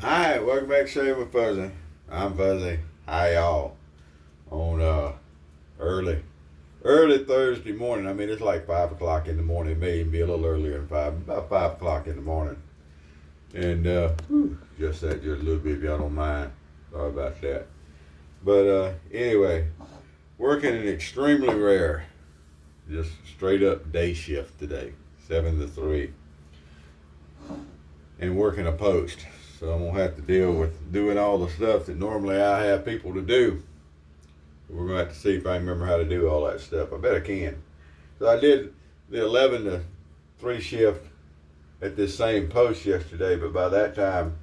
Alright, welcome back to Shave with Fuzzy. I'm Fuzzy. Hi y'all. On early Thursday morning. I mean, it's like 5 o'clock in the morning. It may even be a little earlier than 5. About 5 o'clock in the morning. And just a little bit if y'all don't mind. Sorry about that. But anyway, working an extremely rare, just straight up day shift today. 7 to 3. And working a post. So I'm going to have to deal with doing all the stuff that normally I have people to do. We're going to have to see if I can remember how to do all that stuff. I bet I can. So I did the 11 to 3 shift at this same post yesterday, but by that time,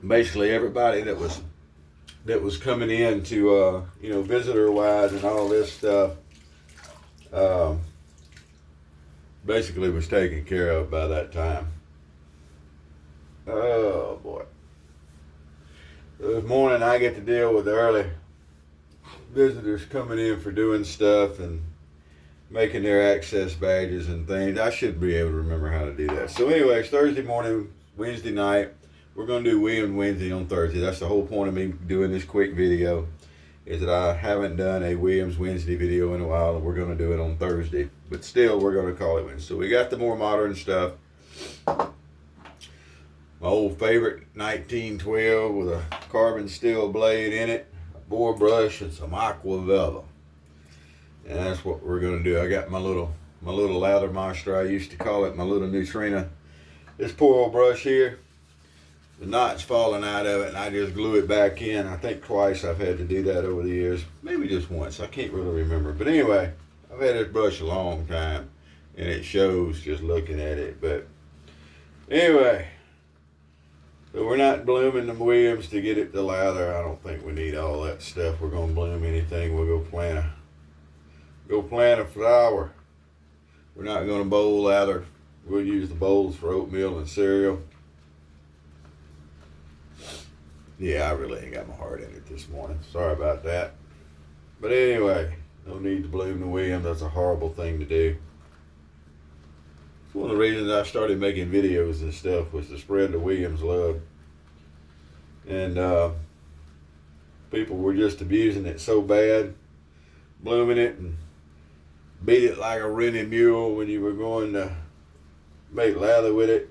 basically everybody that was coming in to, visitor-wise and all this stuff, basically was taken care of by that time. Oh boy. This morning I get to deal with the early visitors coming in for doing stuff and making their access badges and things. I should be able to remember how to do that. So anyways, Thursday morning, Wednesday night, we're going to do Williams Wednesday on Thursday. That's the whole point of me doing this quick video, is that I haven't done a Williams Wednesday video in a while, and we're going to do it on Thursday. But still, we're going to call it Wednesday. So we got the more modern stuff. My old favorite 1912 with a carbon steel blade in it, a bore brush, and some aqua velva. And that's what we're going to do. I got my little lather monster, I used to call it, my little neutrino. This poor old brush here, the knot's falling out of it, and I just glue it back in. I think twice I've had to do that over the years. Maybe just once. I can't really remember. But anyway, I've had this brush a long time, and it shows just looking at it. But anyway, so we're not blooming the Williams to get it to lather. I don't think we need all that stuff. We're going to bloom anything. We'll go plant a flower. We're not going to bowl lather. We'll use the bowls for oatmeal and cereal. Yeah, I really ain't got my heart in it this morning. Sorry about that. But anyway, no need to bloom the Williams. That's a horrible thing to do. It's one of the reasons I started making videos and stuff, was to spread the Williams love. And people were just abusing it so bad, blooming it and beat it like a rented mule when you were going to make lather with it.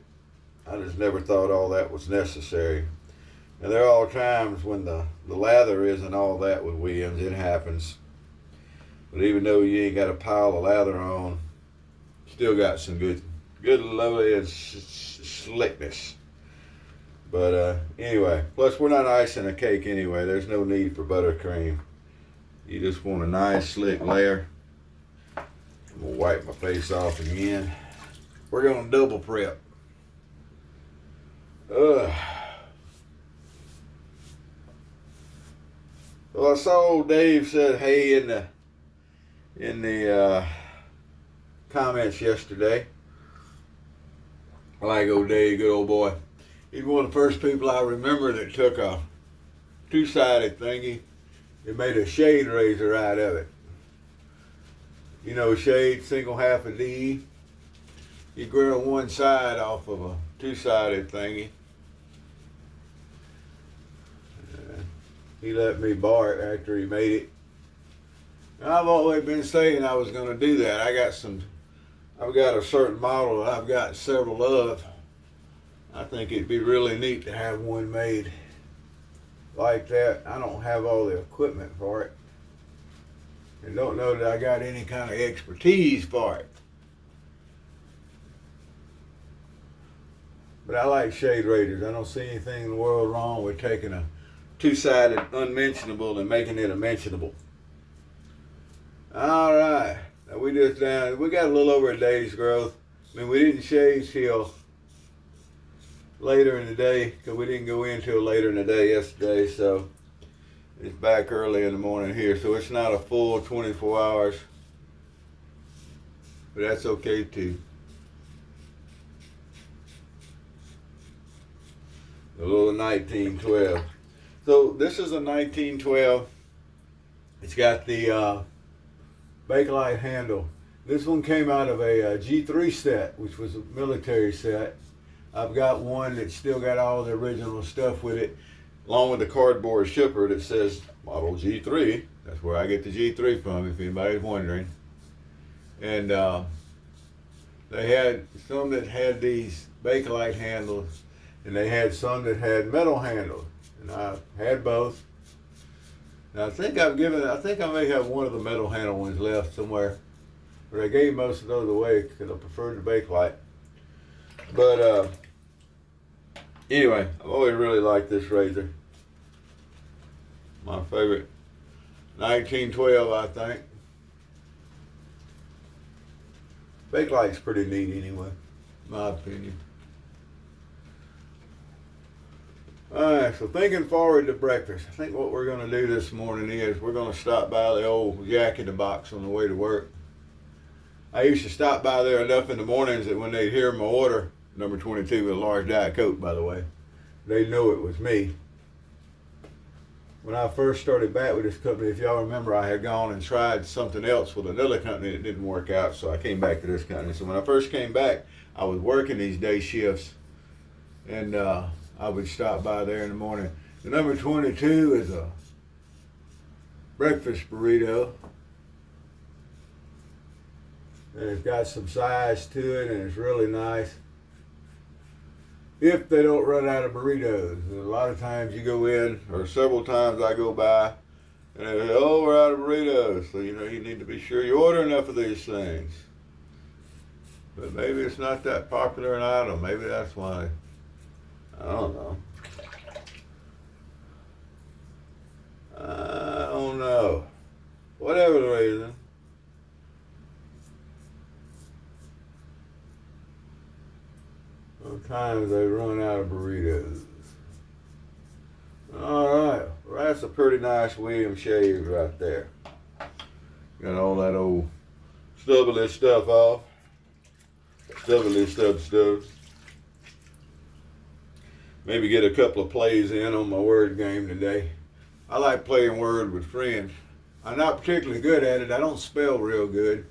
I just never thought all that was necessary. And there are times when the lather isn't all that with Williams. It happens. But even though you ain't got a pile of lather on, still got some good lovely and slickness. But anyway, plus we're not icing a cake anyway. There's no need for buttercream. You just want a nice slick layer. I'm gonna wipe my face off again. We're gonna double prep. Well, I saw Dave said hey in the comments yesterday. I like old Dave, good old boy. He's one of the first people I remember that took a two-sided thingy and made a shade razor out of it. You know, shade, single half a D. You grill one side off of a two-sided thingy. He let me borrow it after he made it. And I've always been saying I was going to do that. I've got a certain model that I've got several of. I think it'd be really neat to have one made like that. I don't have all the equipment for it, and don't know that I got any kind of expertise for it. But I like shade razors. I don't see anything in the world wrong with taking a two-sided unmentionable and making it a mentionable. All right, now we got a little over a day's growth. I mean, we didn't shave till later in the day, because we didn't go in till later in the day yesterday, so it's back early in the morning here, so it's not a full 24 hours, but that's okay too. A little 1912. So this is a 1912. It's got the Bakelite handle. This one came out of a G3 set, which was a military set. I've got one that's still got all the original stuff with it, along with the cardboard shipper that says Model G3. That's where I get the G3 from, if anybody's wondering. And they had some that had these Bakelite handles, and they had some that had metal handles, and I had both. Now I think I may have one of the metal handle ones left somewhere, but I gave most of those away because I preferred the Bakelite. But anyway, I've always really liked this razor. My favorite, 1912, I think. Bakelite's pretty neat anyway, in my opinion. Alright, so thinking forward to breakfast. I think what we're going to do this morning is we're going to stop by the old Jack in the Box on the way to work. I used to stop by there enough in the mornings that when they'd hear my order, number 22 with a large Diet Coke, by the way, they'd know it was me. When I first started back with this company, if y'all remember, I had gone and tried something else with another company that didn't work out, so I came back to this company. So when I first came back, I was working these day shifts, and I would stop by there in the morning. The number 22 is a breakfast burrito. And it's got some size to it, and it's really nice. If they don't run out of burritos. And a lot of times you go in, or several times I go by, and they say, oh, we're out of burritos. So, you know, you need to be sure you order enough of these things. But maybe it's not that popular an item. Maybe that's why. I don't know. I don't know. Whatever the reason. Sometimes they run out of burritos. Alright, well, that's a pretty nice William shave right there. Got all that old stubbly stuff off. Stubbly stuff. Maybe get a couple of plays in on my word game today. I like playing word with friends. I'm not particularly good at it. I don't spell real good,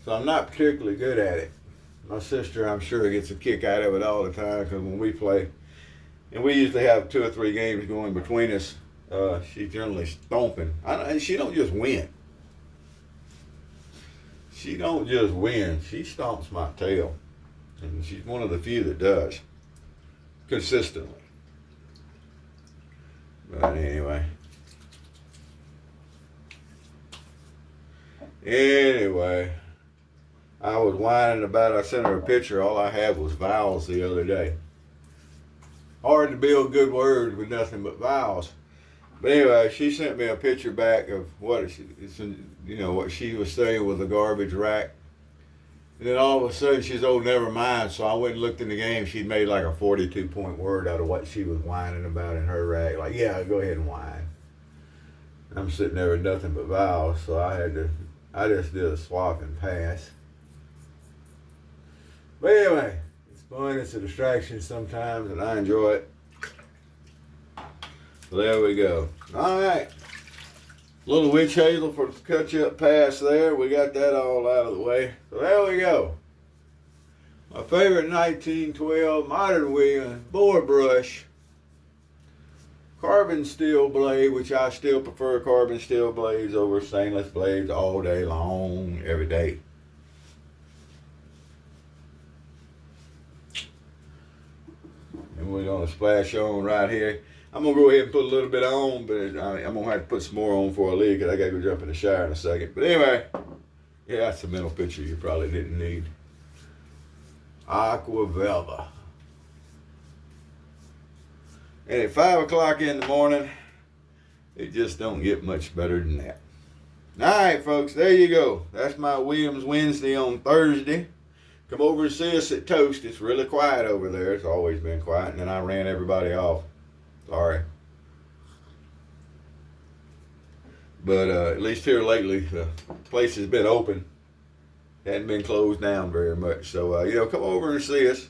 so I'm not particularly good at it. My sister, I'm sure, gets a kick out of it all the time because when we play, and we usually have 2 or 3 games going between us, she's generally stomping. And she don't just win. She don't just win. She stomps my tail. And she's one of the few that does. Consistently. But anyway. I was whining about, I sent her a picture, all I had was vowels the other day. Hard to build good words with nothing but vowels. But anyway, she sent me a picture back of what she was saying was a garbage rack. And then all of a sudden she's, oh, never mind. So I went and looked in the game. She'd made like a 42-point word out of what she was whining about in her rack. Like, yeah, go ahead and whine. I'm sitting there with nothing but vowels, so I just did a swap and pass. But anyway, it's fun, it's a distraction sometimes, and I enjoy it. So there we go. All right. Little witch hazel for the catch-up pass there. We got that all out of the way. So there we go. My favorite 1912 Modern Williams bore brush. Carbon steel blade, which I still prefer carbon steel blades over stainless blades all day long, every day. And we're going to splash on right here. I'm going to go ahead and put a little bit on, but I'm going to have to put some more on before I leave because I got to go jump in the shower in a second. But anyway, yeah, that's a mental picture you probably didn't need. Aqua Velva. And at 5 o'clock in the morning, it just don't get much better than that. All right, folks, there you go. That's my Williams Wednesday on Thursday. Come over and see us at Toast. It's really quiet over there. It's always been quiet. And then I ran everybody off. Sorry. But at least here lately, the place has been open. Hadn't been closed down very much. So, come over and see us.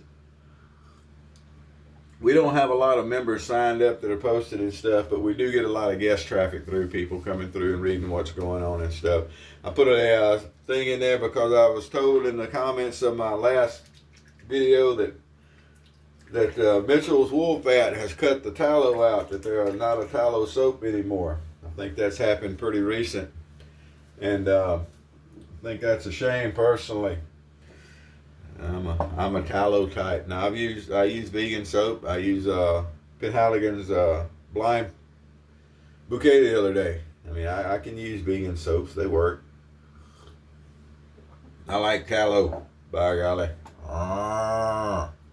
We don't have a lot of members signed up that are posted and stuff, but we do get a lot of guest traffic through, people coming through and reading what's going on and stuff. I put a thing in there because I was told in the comments of my last video that that Mitchell's Wool Fat has cut the tallow out, that there are not a tallow soap anymore. I think that's happened pretty recent. And I think that's a shame personally. I'm a tallow type. Now I use vegan soap. I use Penhaligon's Blind Bouquet the other day. I mean, I can use vegan soaps. They work. I like tallow, by golly.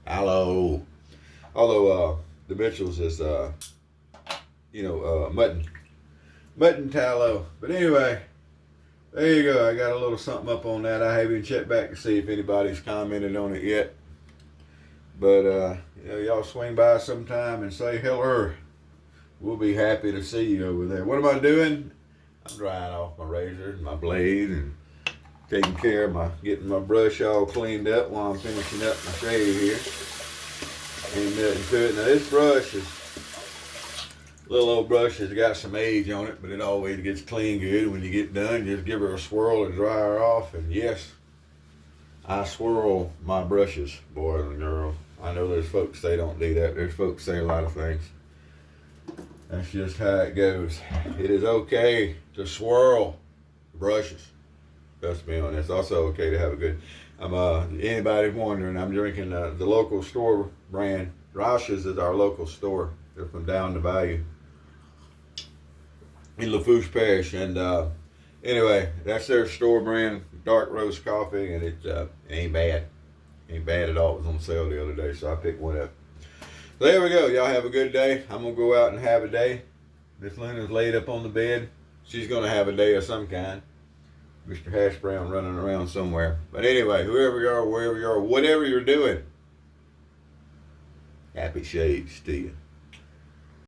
Tallow. Although the Mitchell's is, mutton tallow. But anyway, there you go. I got a little something up on that. I haven't even checked back to see if anybody's commented on it yet. But, y'all swing by sometime and say hello. We'll be happy to see you over there. What am I doing? I'm drying off my razor and my blade and taking care of getting my brush all cleaned up while I'm finishing up my shave here. Ain't nothing to it. Now this brush little old brush has got some age on it, but it always gets clean good. When you get done, just give her a swirl and dry her off. And yes, I swirl my brushes, boys and girls. I know there's folks say don't do that. There's folks say a lot of things. That's just how it goes. It is okay to swirl brushes. Trust me on this. It's also okay to have a good. Anybody wondering, I'm drinking the local store brand. Rosh's is our local store. They're from down the bayou in Lafourche Parish. And anyway, that's their store brand dark roast coffee, and it ain't bad. Ain't bad at all. It was on sale the other day, so I picked one up. So there we go. Y'all have a good day. I'm going to go out and have a day. Miss Luna's laid up on the bed. She's going to have a day of some kind. Mr. Hash Brown running around somewhere. But anyway, whoever you are, wherever you are, whatever you're doing, happy shades to you.